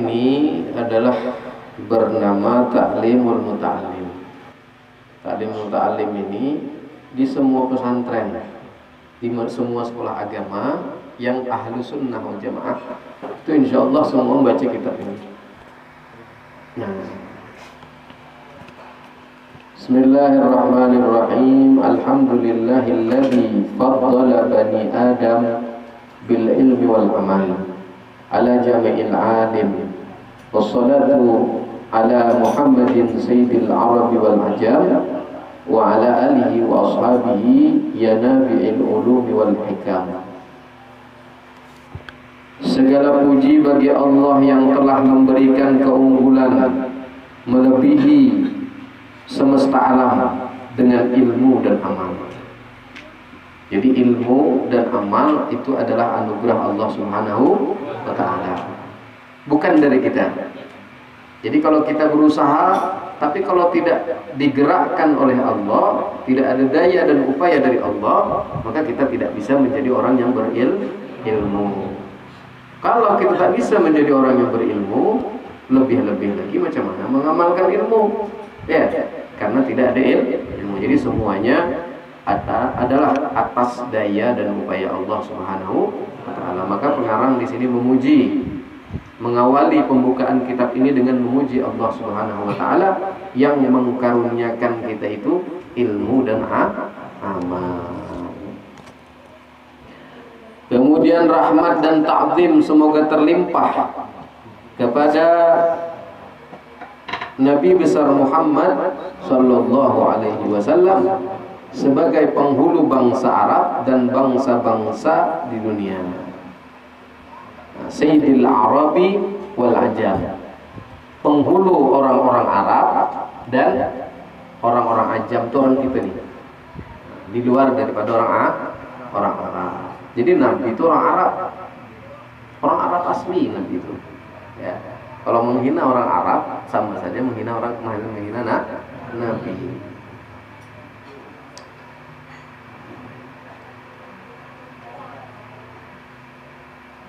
ini adalah bernama Ta'limul Muta'allim. Ta'limul Muta'allim ini di semua pesantren, di semua sekolah agama yang ahlu sunnah wal jamaah itu insya Allah semua membaca kitab ini. Bismillahirrahmanirrahim. Alhamdulillahilladzi faddala bani Adam bil ilmi wal amal ala jami'il alim. Wassalatu ala Muhammadin sayyidil arabi wal ajam wa ala alihi wa ashabihi ya nabi'il ulumi wal hikam. Segala puji bagi Allah yang telah memberikan keunggulan melebihi semesta alam dengan ilmu dan amal. Jadi ilmu dan amal itu adalah anugerah Allah Subhanahu wa ta'ala, bukan dari kita. Jadi kalau kita berusaha, tapi kalau tidak digerakkan oleh Allah, tidak ada daya dan upaya dari Allah, maka kita tidak bisa menjadi orang yang berilmu. Kalau kita tak bisa menjadi orang yang berilmu, lebih-lebih lagi macam mana mengamalkan ilmu? Ya, karena tidak ada ilmu. Jadi semuanya adalah atas daya dan upaya Allah Subhanahu wa ta'ala. Maka pengarang di sini memuji, mengawali pembukaan kitab ini dengan memuji Allah Subhanahu wa ta'ala yang mengkaruniakan kita itu ilmu dan amal. Kemudian rahmat dan ta'zim semoga terlimpah kepada Nabi besar Muhammad sallallahu alaihi wasallam sebagai penghulu bangsa Arab dan bangsa-bangsa di dunia. Sayyidil Arabi wal Ajam, penghulu orang-orang Arab dan orang-orang Ajam, itu orang kita nih, di luar daripada orang Arab. Jadi Nabi itu orang Arab asli. Nabi itu, ya. Kalau menghina orang Arab sama saja menghina Nabi.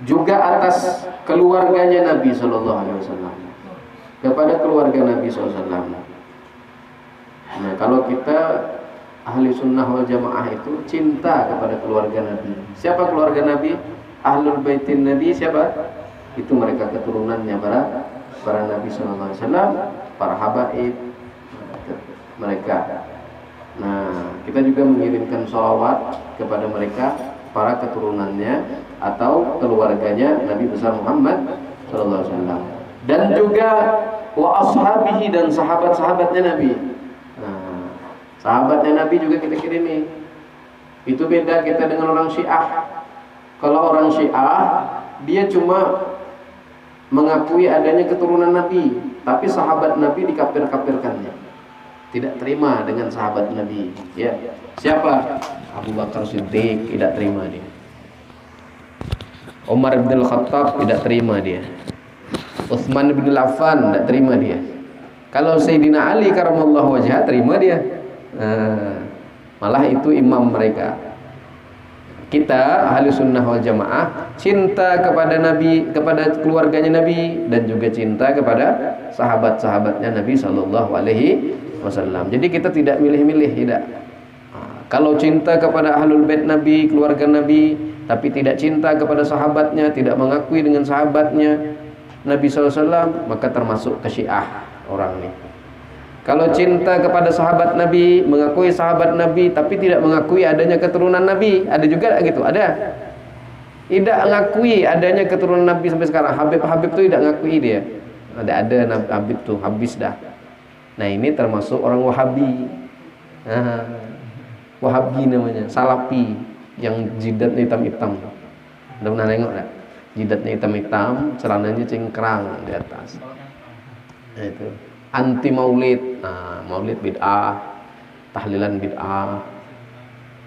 Juga atas keluarganya Nabi Sallallahu Alaihi Wasallam, kepada keluarga Nabi Sallallahu Alaihi Wasallam. Nah, kalau kita ahli sunnah wal jamaah itu cinta kepada keluarga Nabi. Siapa keluarga Nabi? Ahlul baitin Nabi siapa? Itu mereka keturunannya para Nabi Sallallahu Alaihi Wasallam, para habaib mereka. Nah, kita juga mengirimkan sholawat kepada mereka, para keturunannya atau keluarganya Nabi besar Muhammad Sallallahu Alaihi Wasallam. Dan juga wa ashabihi, dan sahabat-sahabatnya Nabi. Nah, sahabatnya Nabi juga kita kirimi. Itu beda kita dengan orang Syiah. Kalau orang Syiah dia cuma mengakui adanya keturunan Nabi, tapi sahabat Nabi dikafir-kafirkannya. Tidak terima dengan sahabat Nabi. Ya. Siapa? Abu Bakar Siddiq tidak terima dia. Umar bin Khattab tidak terima dia. Utsman bin Affan tidak terima dia. Kalau Sayyidina Ali karamallahu wajhah terima dia. Malah itu imam mereka. Kita ahli sunnah wal jamaah cinta kepada Nabi, kepada keluarganya Nabi, dan juga cinta kepada sahabat-sahabatnya Nabi Sallallahu Alaihi Wasallam. Jadi kita tidak milih-milih, tidak. Kalau cinta kepada ahlul bait Nabi, keluarga Nabi, tapi tidak cinta kepada sahabatnya, tidak mengakui dengan sahabatnya Nabi Sallallahu Alaihi Wasallam, maka termasuk ke Syiah orang ini. Kalau cinta kepada sahabat Nabi, mengakui sahabat Nabi, tapi tidak mengakui adanya keturunan Nabi, ada juga gitu, ada. Tidak mengakui adanya keturunan Nabi sampai sekarang. Habib itu tidak mengakui dia. Ada Habib tuh, habis dah. Nah, ini termasuk orang Wahabi. Wahabi namanya, Salafi, yang jidatnya hitam-hitam. Udah pernah nengok enggak? Jidatnya hitam-hitam, celananya cingkrang di atas. Nah, itu. Anti maulid, maulid bid'ah, tahlilan bid'ah.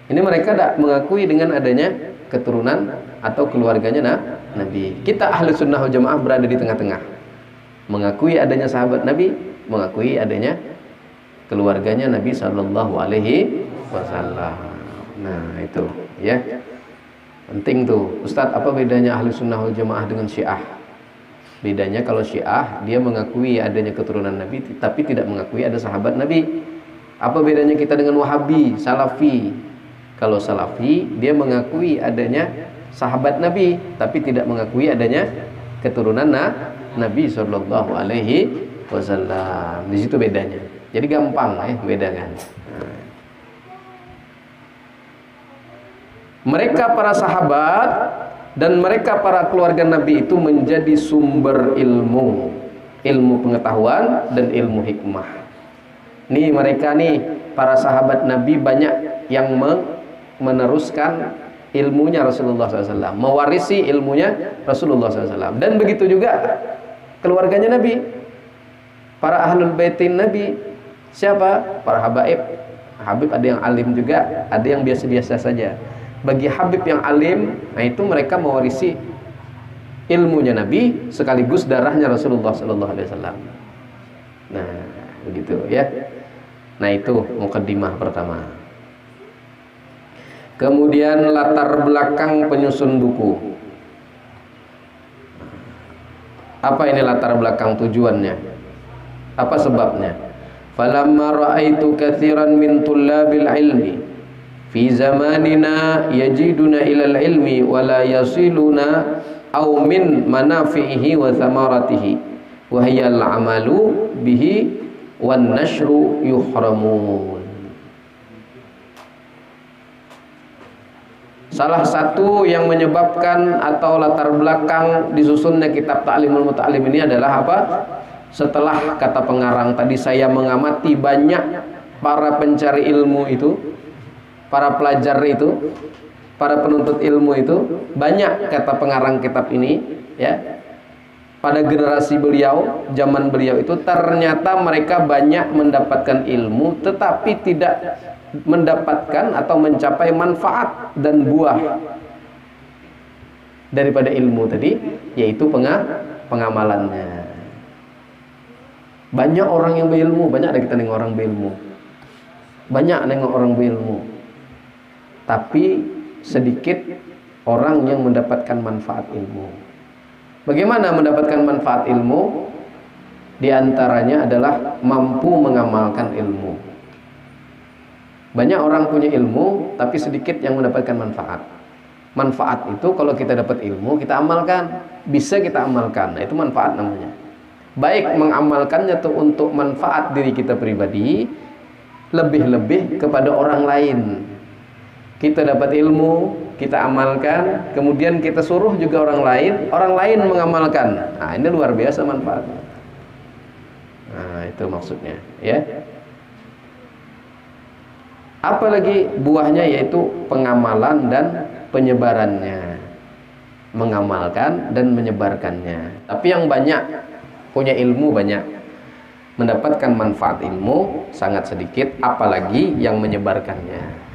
Ini mereka tidak mengakui dengan adanya keturunan atau keluarganya Nabi. Kita ahli sunnah wal jamaah berada di tengah-tengah, mengakui adanya sahabat Nabi, mengakui adanya keluarganya Nabi Sallallahu Alaihi Wasallam. Nah itu, ya, penting tuh. Ustadz, apa bedanya ahli sunnah wal jamaah dengan Syiah? Bedanya kalau Syiah, dia mengakui adanya keturunan Nabi tapi tidak mengakui ada sahabat Nabi. Apa bedanya kita dengan Wahabi, Salafi? Kalau Salafi, dia mengakui adanya sahabat Nabi tapi tidak mengakui adanya keturunan Nabi sallallahu alaihi wasallam. Di situ bedanya. Jadi gampang bedakan. Mereka para sahabat dan mereka para keluarga Nabi itu menjadi sumber ilmu pengetahuan dan ilmu hikmah. Nih mereka nih para sahabat Nabi banyak yang meneruskan ilmunya Rasulullah SAW, mewarisi ilmunya Rasulullah SAW. Dan begitu juga keluarganya Nabi, para ahlul baitin Nabi. Siapa? Para habaib. Habib ada yang alim juga, ada yang biasa-biasa saja. Bagi Habib yang alim, nah itu mereka mewarisi ilmunya Nabi sekaligus darahnya Rasulullah Sallallahu Alaihi Wasallam. Nah, begitu ya. Nah itu mukaddimah pertama. Kemudian latar belakang penyusun buku. Apa ini latar belakang, tujuannya? Apa sebabnya? Falamma ra'aitu katsiran min tullabil ilmi fi zamanina yajiduna ilal ilmi wa la yasiluna aw min manafihi wa thamaratihi wa hiya al-amalu bihi wan nashru yuhramun. Salah satu yang menyebabkan atau latar belakang disusunnya kitab Ta'limul Muta'allim ini adalah apa? Setelah kata pengarang tadi, saya mengamati banyak para pencari ilmu itu, para pelajar itu, para penuntut ilmu itu, banyak kata pengarang kitab ini ya. Pada generasi beliau, zaman beliau itu ternyata mereka banyak mendapatkan ilmu tetapi tidak mendapatkan atau mencapai manfaat dan buah daripada ilmu tadi, yaitu pengamalannya. Banyak orang yang berilmu, banyak ada kita nengok orang berilmu, banyak nengok orang berilmu, tapi sedikit orang yang mendapatkan manfaat ilmu. Bagaimana mendapatkan manfaat ilmu? Di antaranya adalah mampu mengamalkan ilmu. Banyak orang punya ilmu, tapi sedikit yang mendapatkan manfaat. Manfaat itu kalau kita dapat ilmu, kita amalkan, bisa kita amalkan. Nah, itu manfaat namanya. Baik mengamalkannya tuh untuk manfaat diri kita pribadi, lebih-lebih kepada orang lain. Kita dapat ilmu, kita amalkan, kemudian kita suruh juga orang lain mengamalkan. Nah, ini luar biasa manfaatnya. Nah, itu maksudnya, ya. Apalagi buahnya, yaitu pengamalan dan penyebarannya. Mengamalkan dan menyebarkannya. Tapi yang banyak punya ilmu banyak, mendapatkan manfaat ilmu sangat sedikit, apalagi yang menyebarkannya.